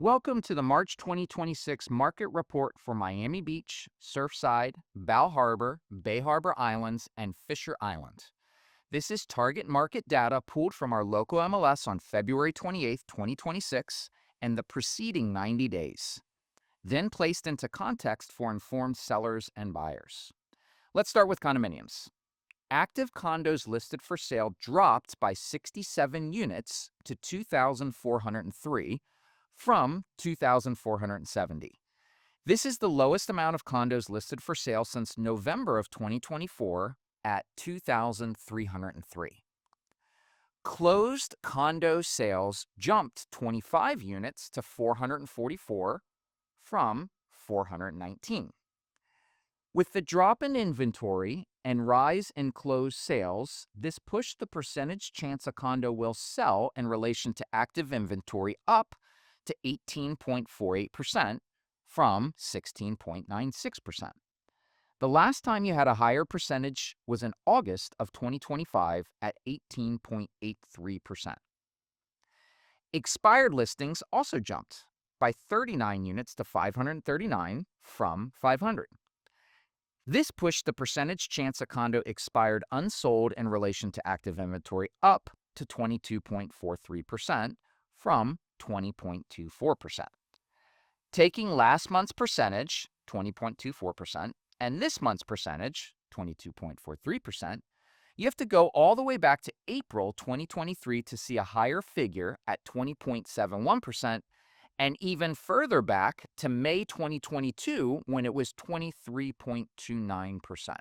Welcome to the March 2026 market report for Miami Beach, Surfside, Bal Harbour, Bay Harbor Islands, and Fisher Island. This is target market data pulled from our local MLS on February 28, 2026, and the preceding 90 days, then placed into context for informed sellers and buyers. Let's start with condominiums. Active condos listed for sale dropped by 67 units to 2,403 from 2,470. This is the lowest amount of condos listed for sale since November of 2024 at 2,303. Closed condo sales jumped 25 units to 444 from 419. With the drop in inventory and rise in closed sales, this pushed the percentage chance a condo will sell in relation to active inventory up to 18.48% from 16.96%. The last time you had a higher percentage was in August of 2025 at 18.83%. Expired listings also jumped by 39 units to 539 from 500. This pushed the percentage chance a condo expired unsold in relation to active inventory up to 22.43% from 20.24%. Taking last month's percentage, 20.24%, and this month's percentage, 22.43%, you have to go all the way back to April 2023 to see a higher figure at 20.71%, and even further back to May 2022 when it was 23.29%.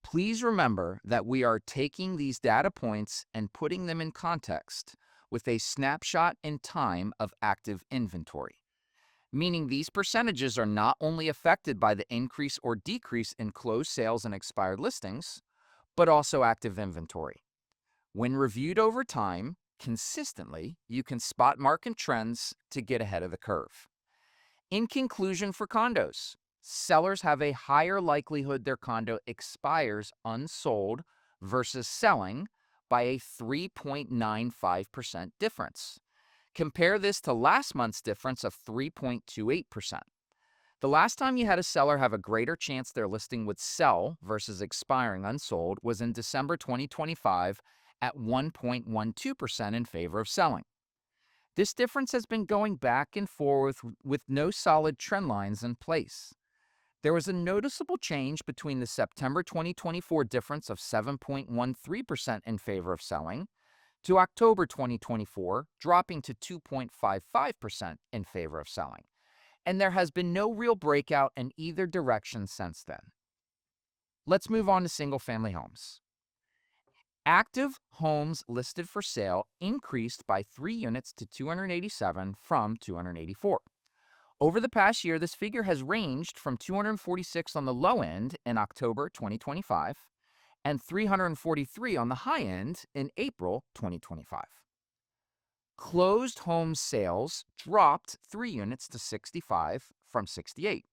Please remember that we are taking these data points and putting them in context with a snapshot in time of active inventory, meaning these percentages are not only affected by the increase or decrease in closed sales and expired listings, but also active inventory. When reviewed over time, consistently, you can spot market trends to get ahead of the curve. In conclusion, for condos, sellers have a higher likelihood their condo expires unsold versus selling by a 3.95% difference. Compare this to last month's difference of 3.28%. The last time you had a seller have a greater chance their listing would sell versus expiring unsold was in December 2025 at 1.12% in favor of selling. This difference has been going back and forth with no solid trend lines in place. There was a noticeable change between the September 2024 difference of 7.13% in favor of selling to October 2024 dropping to 2.55% in favor of selling. And there has been no real breakout in either direction since then. Let's move on to single-family homes. Active homes listed for sale increased by 3 units to 287 from 284. Over the past year, this figure has ranged from 246 on the low end in October 2025 and 343 on the high end in April 2025. Closed home sales dropped 3 units to 65 from 68.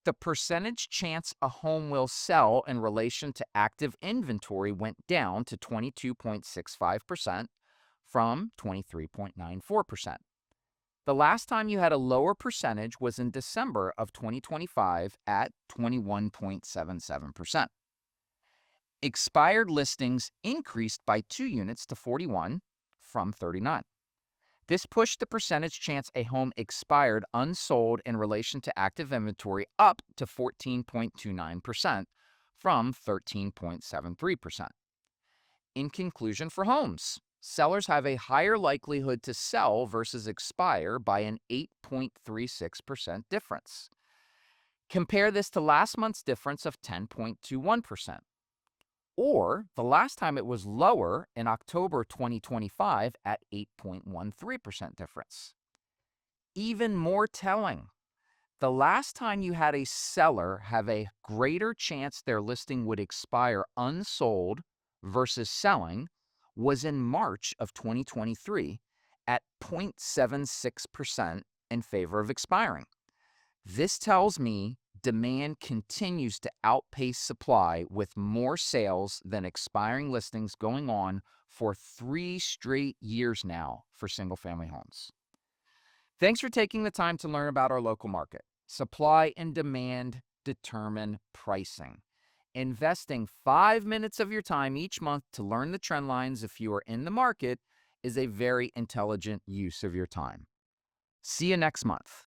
The percentage chance a home will sell in relation to active inventory went down to 22.65% from 23.94%. The last time you had a lower percentage was in December of 2025 at 21.77%. Expired listings increased by 2 units to 41 from 39. This pushed the percentage chance a home expired unsold in relation to active inventory up to 14.29% from 13.73%. In conclusion, for homes, sellers have a higher likelihood to sell versus expire by an 8.36% difference. Compare this to last month's difference of 10.21%, or the last time it was lower in October 2025 at 8.13% difference. Even more telling, the last time you had a seller have a greater chance their listing would expire unsold versus selling was in March of 2023 at 0.76% in favor of expiring. This tells me demand continues to outpace supply with more sales than expiring listings going on for 3 straight years now for single-family homes. Thanks for taking the time to learn about our local market. Supply and demand determine pricing. Investing 5 minutes of your time each month to learn the trend lines if you are in the market is a very intelligent use of your time. See you next month.